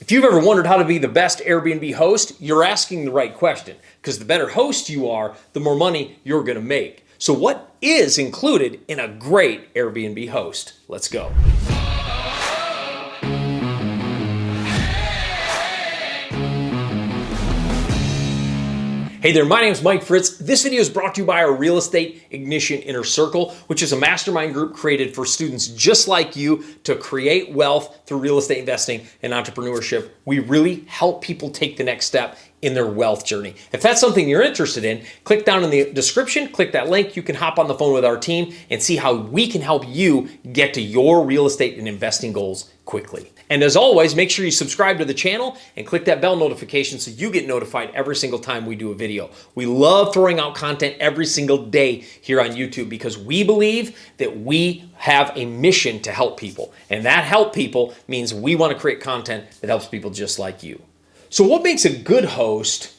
If you've ever wondered how to be the best Airbnb host, you're asking the right question, because the better host you are, the more money you're going to make. So what is included in a great Airbnb host? Let's go. Hey there, my name is Mike Fritz. This video is brought to you by our Real Estate Ignition Inner Circle, which is a mastermind group created for students just like you to create wealth through real estate investing and entrepreneurship. We really help people take the next step in their wealth journey. If that's something you're interested in, click down in the description, click that link. You can hop on the phone with our team and see how we can help you get to your real estate and investing goals quickly. And as always, make sure you subscribe to the channel and click that bell notification so you get notified every single time we do a video. We love throwing out content every single day here on YouTube because we believe that we have a mission to help people. And that help people means we want to create content that helps people just like you. So what makes a good host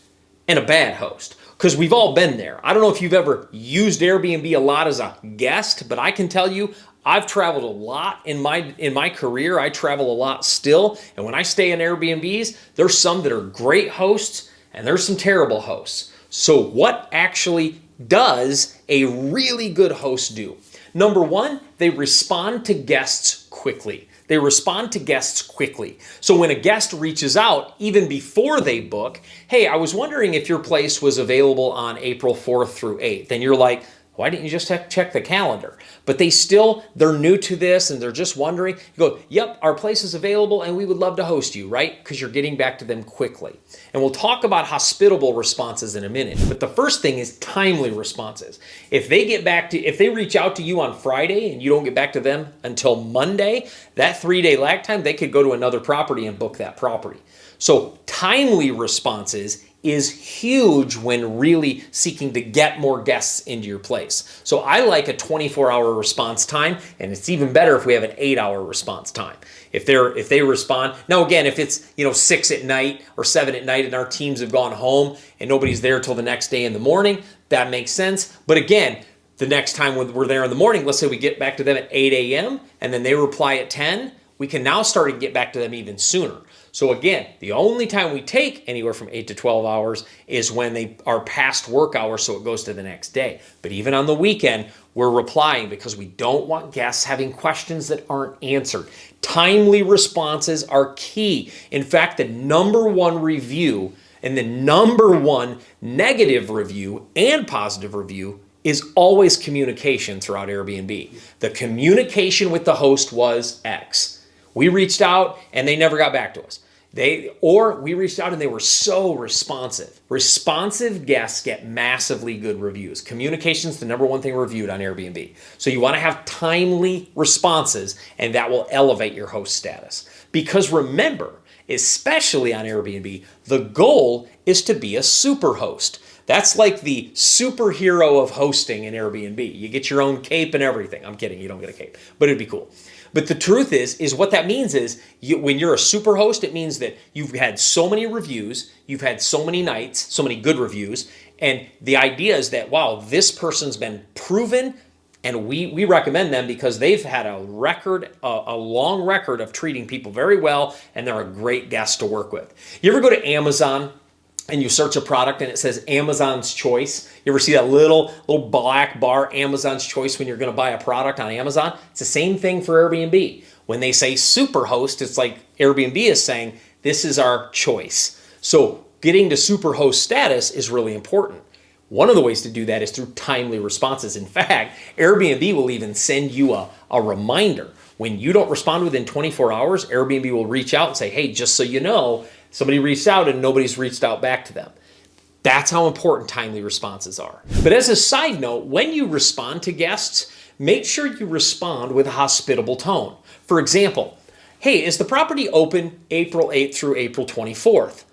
and a bad host? Because we've all been there. I don't know if you've ever used Airbnb a lot as a guest, but I can tell you, I've traveled a lot in my career. I travel a lot still. And when I stay in Airbnbs, there's some that are great hosts and there's some terrible hosts. So what actually does a really good host do? Number one, they respond to guests quickly. They respond to guests quickly. So when a guest reaches out, even before they book, hey, I was wondering if your place was available on April 4th through 8th. And you're like, why didn't you just check the calendar? But they're new to this and they're just wondering. You go, yep, our place is available and we would love to host you, right? Because you're getting back to them quickly. And we'll talk about hospitable responses in a minute. But the first thing is timely responses. If they reach out to you on Friday and you don't get back to them until Monday, that 3-day lag time, they could go to another property and book that property. So timely responses is huge when really seeking to get more guests into your place. So I like a 24-hour response time, and it's even better if we have an 8-hour response time. If they respond, now again, if it's 6 at night or 7 at night and our teams have gone home and nobody's there till the next day in the morning, that makes sense. But again, the next time we're there in the morning, let's say we get back to them at 8 a.m. and then they reply at 10, we can now start to get back to them even sooner. So again, the only time we take anywhere from 8 to 12 hours is when they are past work hours, so it goes to the next day. But even on the weekend, we're replying because we don't want guests having questions that aren't answered. Timely responses are key. In fact, the number one review and the number one negative review and positive review is always communication throughout Airbnb. The communication with the host was X. We reached out and they never got back to us. Or we reached out and they were so responsive. Responsive guests get massively good reviews. Communication is the number one thing reviewed on Airbnb. So you want to have timely responses and that will elevate your host status. Because remember, especially on Airbnb, the goal is to be a super host. That's like the superhero of hosting in Airbnb. You get your own cape and everything. I'm kidding, you don't get a cape, but it'd be cool. But the truth is what that means is when you're a super host, it means that you've had so many reviews, you've had so many nights, so many good reviews, and the idea is that, wow, this person's been proven, and we recommend them because they've had a long record of treating people very well, and they're a great guest to work with. You ever go to Amazon and you search a product and it says Amazon's Choice? You ever see that little black bar, Amazon's Choice, when you're going to buy a product on Amazon? It's the same thing for Airbnb. When they say superhost, it's like Airbnb is saying, this is our choice. So getting to superhost status is really important. One of the ways to do that is through timely responses. In fact, Airbnb will even send you a reminder. When you don't respond within 24 hours, Airbnb will reach out and say, hey, just so you know, somebody reached out and nobody's reached out back to them. That's how important timely responses are. But as a side note, when you respond to guests, make sure you respond with a hospitable tone. For example, hey, is the property open April 8th through April 24th?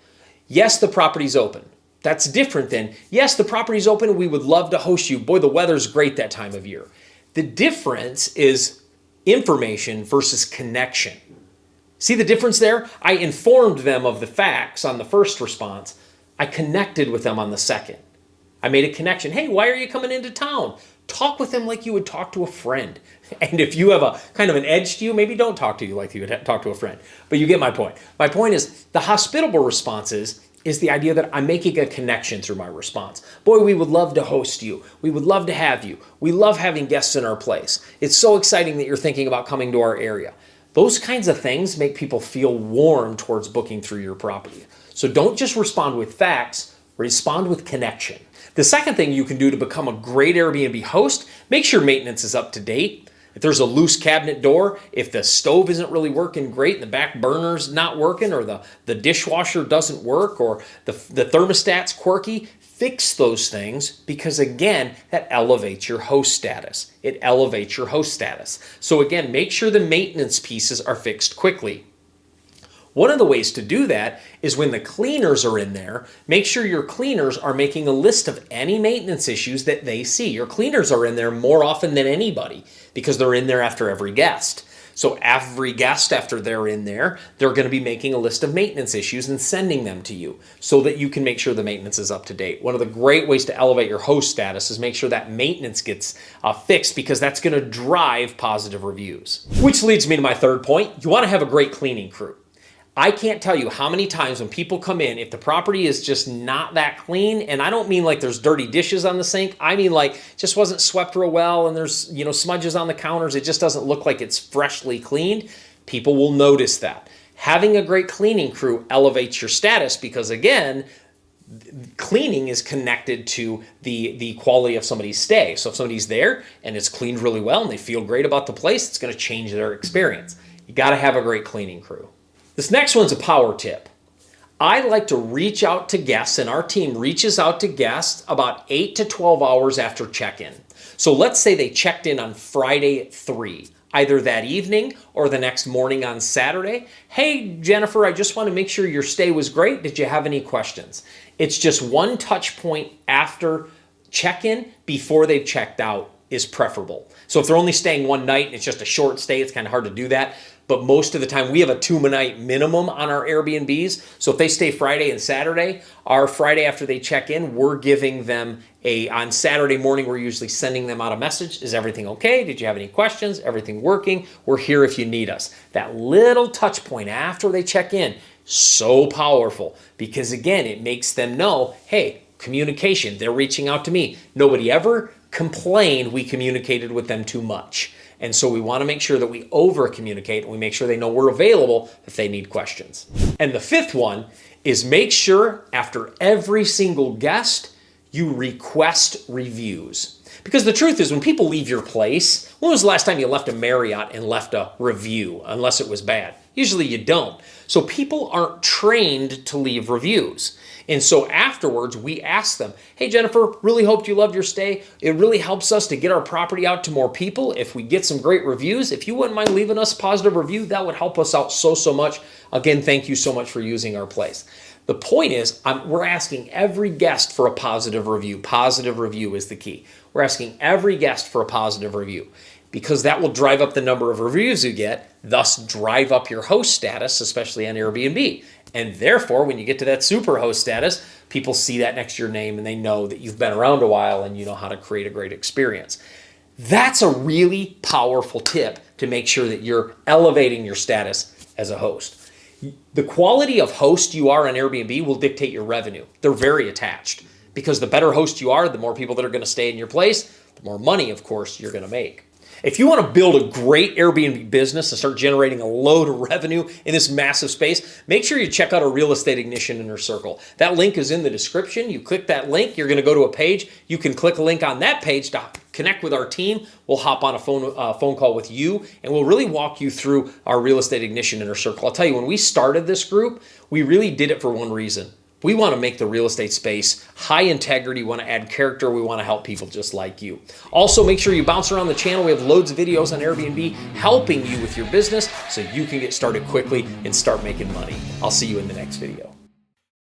Yes, the property's open. That's different than, yes, the property's open, we would love to host you. Boy, the weather's great that time of year. The difference is information versus connection. See the difference there? I informed them of the facts on the first response. I connected with them on the second. I made a connection. Hey, why are you coming into town? Talk with them like you would talk to a friend. And if you have a kind of an edge to you, maybe don't talk to you like you would talk to a friend. But you get my point. My point is the hospitable response is the idea that I'm making a connection through my response. Boy, we would love to host you. We would love to have you. We love having guests in our place. It's so exciting that you're thinking about coming to our area. Those kinds of things make people feel warm towards booking through your property. So don't just respond with facts, respond with connection. The second thing you can do to become a great Airbnb host, make sure maintenance is up to date. If there's a loose cabinet door, if the stove isn't really working great and the back burner's not working, or the dishwasher doesn't work, or the thermostat's quirky, fix those things, because again, that elevates your host status. It elevates your host status. So again, make sure the maintenance pieces are fixed quickly. One of the ways to do that is when the cleaners are in there, make sure your cleaners are making a list of any maintenance issues that they see. Your cleaners are in there more often than anybody because they're in there after every guest. So every guest, after they're in there, they're going to be making a list of maintenance issues and sending them to you so that you can make sure the maintenance is up to date. One of the great ways to elevate your host status is make sure that maintenance gets fixed, because that's going to drive positive reviews. Which leads me to my third point. You want to have a great cleaning crew. I can't tell you how many times when people come in, if the property is just not that clean, and I don't mean like there's dirty dishes on the sink, I mean like it just wasn't swept real well and there's, smudges on the counters, it just doesn't look like it's freshly cleaned, people will notice that. Having a great cleaning crew elevates your status because, again, cleaning is connected to the quality of somebody's stay. So if somebody's there and it's cleaned really well and they feel great about the place, it's going to change their experience. You got to have a great cleaning crew. This next one's a power tip. I like to reach out to guests, and our team reaches out to guests about 8 to 12 hours after check-in. So let's say they checked in on Friday at 3, either that evening or the next morning on Saturday. Hey, Jennifer, I just want to make sure your stay was great. Did you have any questions? It's just one touch point after check-in before they've checked out is preferable. So if they're only staying one night and it's just a short stay, it's kind of hard to do that. But most of the time, we have a 2-night minimum on our Airbnbs. So if they stay Friday and Saturday, our Friday after they check in, we're giving them on Saturday morning, we're usually sending them out a message. Is everything okay? Did you have any questions? Everything working? We're here if you need us. That little touch point after they check in, so powerful, because again, it makes them know, hey, communication, they're reaching out to me. Nobody ever complained we communicated with them too much. And so we want to make sure that we over-communicate and we make sure they know we're available if they need questions. And the fifth one is make sure after every single guest, you request reviews. Because the truth is, when people leave your place, when was the last time you left a Marriott and left a review, unless it was bad? Usually you don't. So people aren't trained to leave reviews. And so afterwards, we ask them, hey, Jennifer, really hoped you loved your stay. It really helps us to get our property out to more people. If we get some great reviews, if you wouldn't mind leaving us a positive review, that would help us out so much. Again, thank you so much for using our place. The point is, we're asking every guest for a positive review. Positive review is the key. We're asking every guest for a positive review, because that will drive up the number of reviews you get, thus drive up your host status, especially on Airbnb. And therefore, when you get to that superhost status, people see that next to your name and they know that you've been around a while and you know how to create a great experience. That's a really powerful tip to make sure that you're elevating your status as a host. The quality of host you are on Airbnb will dictate your revenue. They're very attached, because the better host you are, the more people that are going to stay in your place, the more money, of course, you're going to make. If you want to build a great Airbnb business and start generating a load of revenue in this massive space, make sure you check out our Real Estate Ignition Inner Circle. That link is in the description. You click that link, you're going to go to a page. You can click a link on that page to connect with our team. We'll hop on a phone call with you, and we'll really walk you through our Real Estate Ignition Inner Circle. I'll tell you, when we started this group, we really did it for one reason. We want to make the real estate space high integrity. We want to add character. We want to help people just like you. Also, make sure you bounce around the channel. We have loads of videos on Airbnb helping you with your business so you can get started quickly and start making money. I'll see you in the next video.